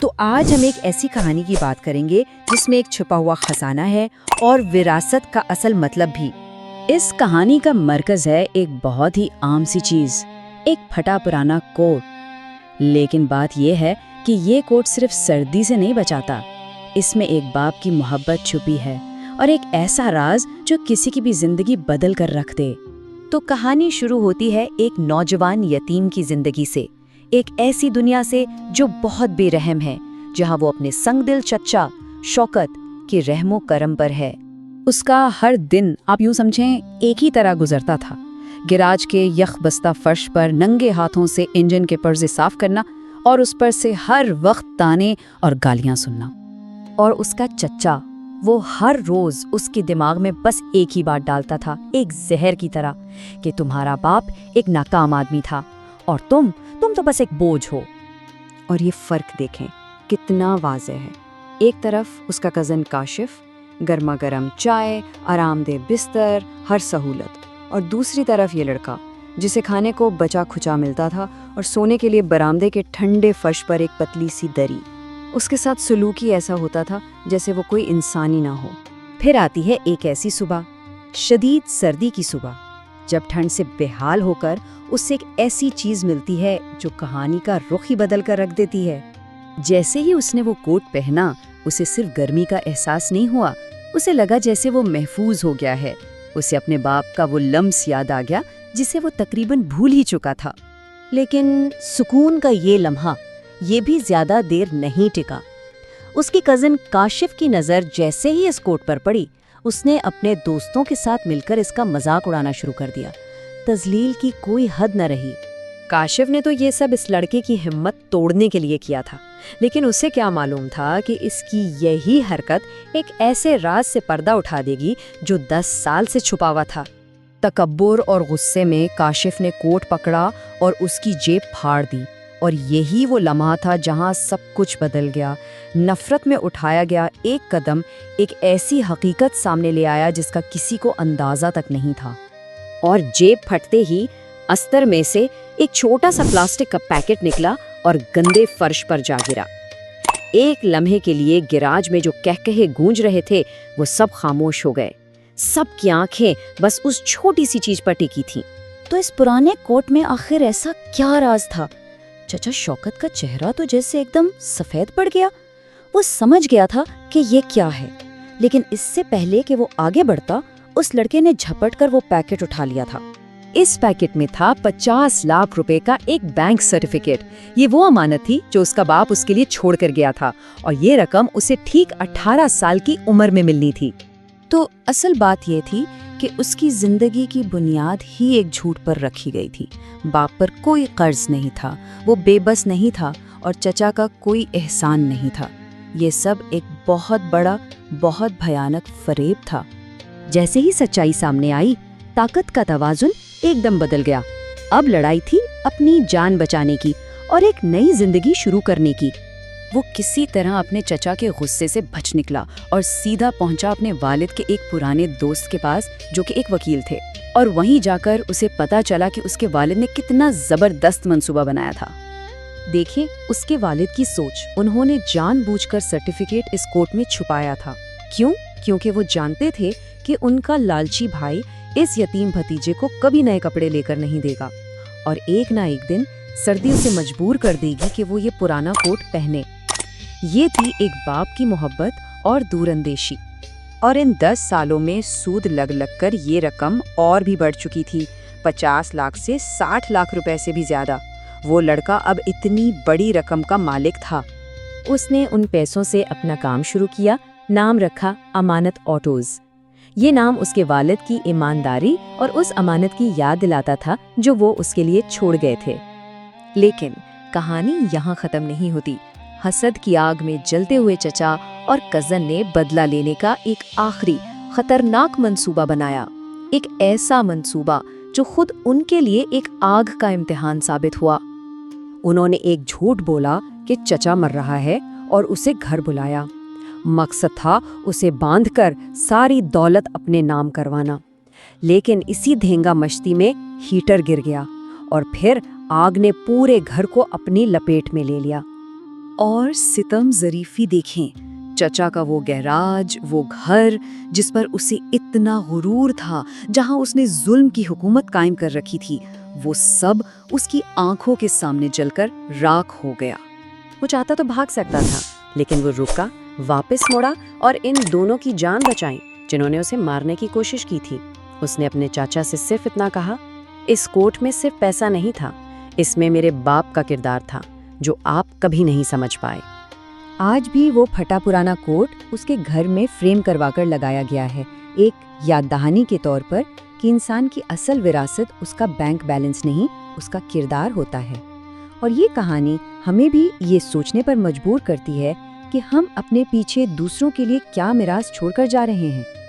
تو آج ہم ایک ایسی کہانی کی بات کریں گے جس میں ایک چھپا ہوا خزانہ ہے اور وراثت کا اصل مطلب بھی۔ اس کہانی کا مرکز ہے ایک بہت ہی عام سی چیز، ایک پھٹا پرانا کوٹ۔ لیکن بات یہ ہے کہ یہ کوٹ صرف سردی سے نہیں بچاتا، اس میں ایک باپ کی محبت چھپی ہے اور ایک ایسا راز جو کسی کی بھی زندگی بدل کر رکھ دے۔ تو کہانی شروع ہوتی ہے ایک نوجوان یتیم کی زندگی سے، ایک ایسی دنیا سے جو بہت بے رحم ہے، جہاں وہ اپنے سنگ دل چچا شوکت کے رحم و کرم پر ہے۔ اس کا ہر دن آپ یوں سمجھیں ایک ہی طرح گزرتا تھا، گراج کے یخ بستہ فرش پر ننگے ہاتھوں سے انجن کے پرزے صاف کرنا اور اس پر سے ہر وقت تانے اور گالیاں سننا۔ اور اس کا چچا، وہ ہر روز اس کے دماغ میں بس ایک ہی بات ڈالتا تھا، ایک زہر کی طرح، کہ تمہارا باپ ایک ناکام آدمی تھا اور تم تو بس ایک بوجھ ہو۔ اور یہ فرق دیکھیں کتنا واضح ہے۔ ایک طرف اس کا کزن کاشف، گرما گرم چائے، آرام دہ بستر، ہر سہولت، اور دوسری طرف یہ لڑکا جسے کھانے کو بچا کھچا ملتا تھا اور سونے کے لیے برآمدے کے ٹھنڈے فرش پر ایک پتلی سی دری۔ اس کے ساتھ سلوک ہی ایسا ہوتا تھا جیسے وہ کوئی انسان ہی نہ ہو۔ پھر آتی ہے ایک ایسی صبح، شدید سردی کی صبح، جب ٹھنڈ سے بے حال ہو کر اس سے ایک ایسی چیز ملتی ہے جو کہانی کا رخ ہی بدل کر رکھ دیتی ہے۔ جیسے ہی اس نے وہ کوٹ پہنا، اسے صرف گرمی کا احساس نہیں ہوا، اسے لگا جیسے وہ محفوظ ہو گیا ہے۔ اسے اپنے باپ کا وہ لمس یاد آ گیا جسے وہ تقریباً بھول ہی چکا تھا۔ لیکن سکون کا یہ لمحہ یہ بھی زیادہ دیر نہیں ٹکا۔ اس کی کزن کاشف کی نظر جیسے ہی اس کوٹ پر پڑی، اس نے اپنے دوستوں کے ساتھ مل کر اس کا مذاق اڑانا شروع کر دیا۔ تذلیل کی کوئی حد نہ رہی۔ کاشف نے تو یہ سب اس لڑکے کی ہمت توڑنے کے لیے کیا تھا، لیکن اسے کیا معلوم تھا کہ اس کی یہی حرکت ایک ایسے راز سے پردہ اٹھا دے گی جو 10 سال سے چھپا ہوا تھا۔ تکبر اور غصے میں کاشف نے کوٹ پکڑا اور اس کی جیب پھاڑ دی، اور یہی وہ لمحہ تھا جہاں سب کچھ بدل گیا۔ نفرت میں اٹھایا گیا ایک قدم ایک ایسی حقیقت سامنے لے آیا جس کا کسی کو اندازہ تک نہیں تھا۔ اور جیب پھٹتے ہی استر میں سے ایک چھوٹا سا پلاسٹک کا پیکٹ نکلا اور گندے فرش پر جا گرا۔ ایک لمحے کے لیے گراج میں جو کہکہے گونج رہے تھے وہ سب خاموش ہو گئے۔ سب کی آنکھیں بس اس چھوٹی سی چیز پر ٹکی تھیں۔ تو اس پرانے کوٹ میں آخر ایسا کیا راز تھا؟ چچا شوکت کا چہرہ تو جیسے ایک دم سفید پڑ گیا۔ وہ سمجھ گیا تھا کہ یہ کیا ہے، لیکن اس سے پہلے کہ وہ آگے بڑھتا، اس لڑکے نے جھپٹ کر وہ پیکٹ اٹھا لیا تھا۔ اس پیکٹ میں تھا 50 لاکھ روپے کا ایک بینک سرٹیفکیٹ۔ یہ وہ امانت تھی جو اس کا باپ اس کے لیے چھوڑ کر گیا تھا، اور یہ رقم اسے ٹھیک 18 سال کی عمر میں ملنی تھی۔ تو اصل بات یہ تھی کہ اس کی زندگی کی بنیاد ہی ایک جھوٹ پر رکھی گئی تھی۔ باپ پر کوئی قرض نہیں تھا، وہ بے بس نہیں تھا، اور چچا کا کوئی احسان نہیں تھا۔ یہ سب ایک بہت بڑا، بہت بھیانک فریب تھا۔ جیسے ہی سچائی سامنے آئی، طاقت کا توازن ایک دم بدل گیا۔ اب لڑائی تھی اپنی جان بچانے کی اور ایک نئی زندگی شروع کرنے کی۔ وہ کسی طرح اپنے چچا کے غصے سے بچ نکلا اور سیدھا پہنچا اپنے والد کے ایک پرانے دوست کے پاس جو کہ ایک وکیل تھے، اور وہیں جا کر اسے پتا چلا کہ اس کے والد نے کتنا زبردست منصوبہ بنایا تھا۔ دیکھیں اس کے والد کی سوچ، انہوں نے جان بوجھ کر سرٹیفکیٹ اس کوٹ میں چھپایا تھا۔ کیونکہ وہ جانتے تھے کہ ان کا لالچی بھائی اس یتیم بھتیجے کو کبھی نئے کپڑے لے کر نہیں دے گا، اور ایک نہ ایک دن سردی اسے مجبور کر دے گی کہ وہ یہ پرانا کوٹ پہنے۔ یہ تھی ایک باپ کی محبت اور دور اندیشی۔ اور ان 10 سالوں میں سود لگ کر یہ رقم اور بھی بڑھ چکی تھی، 50 لاکھ سے 60 لاکھ روپے سے بھی زیادہ۔ وہ لڑکا اب اتنی بڑی رقم کا مالک تھا۔ اس نے ان پیسوں سے اپنا کام شروع کیا، نام رکھا امانت آٹوز۔ یہ نام اس کے والد کی ایمانداری اور اس امانت کی یاد دلاتا تھا جو وہ اس کے لیے چھوڑ گئے تھے۔ لیکن کہانی یہاں ختم نہیں ہوتی۔ حسد کی آگ میں جلتے ہوئے چچا اور کزن نے بدلہ لینے کا ایک آخری خطرناک منصوبہ بنایا، ایک ایسا منصوبہ جو خود ان کے لیے ایک آگ کا امتحان ثابت ہوا۔ انہوں نے ایک جھوٹ بولا کہ چچا مر رہا ہے اور اسے گھر بلایا۔ مقصد تھا اسے باندھ کر ساری دولت اپنے نام کروانا۔ لیکن اسی دھینگا مشتی میں ہیٹر گر گیا اور پھر آگ نے پورے گھر کو اپنی لپیٹ میں لے لیا۔ اور ستم ظریفی دیکھیں، چچا کا وہ گیراج، وہ گھر جس پر اسے اتنا غرور تھا، جہاں اس نے ظلم کی حکومت قائم کر رکھی تھی، وہ سب اس کی آنکھوں کے سامنے جل کر راکھ ہو گیا۔ وہ چاہتا تو بھاگ سکتا تھا، لیکن وہ رکا، واپس مڑا اور ان دونوں کی جان بچائیں جنہوں نے اسے مارنے کی کوشش کی تھی۔ اس نے اپنے چاچا سے صرف اتنا کہا، اس کوٹ میں صرف پیسہ نہیں تھا، اس میں میرے باپ کا کردار تھا جو آپ کبھی نہیں سمجھ پائے۔ آج بھی وہ پھٹا پرانا کوٹ اس کے گھر میں فریم کروا کر لگایا گیا ہے، ایک یاد دہانی کے طور پر کہ انسان کی اصل وراثت اس کا بینک بیلنس نہیں، اس کا کردار ہوتا ہے۔ اور یہ کہانی ہمیں بھی یہ سوچنے پر مجبور کرتی ہے کہ ہم اپنے پیچھے دوسروں کے لیے کیا میراث چھوڑ کر جا رہے ہیں۔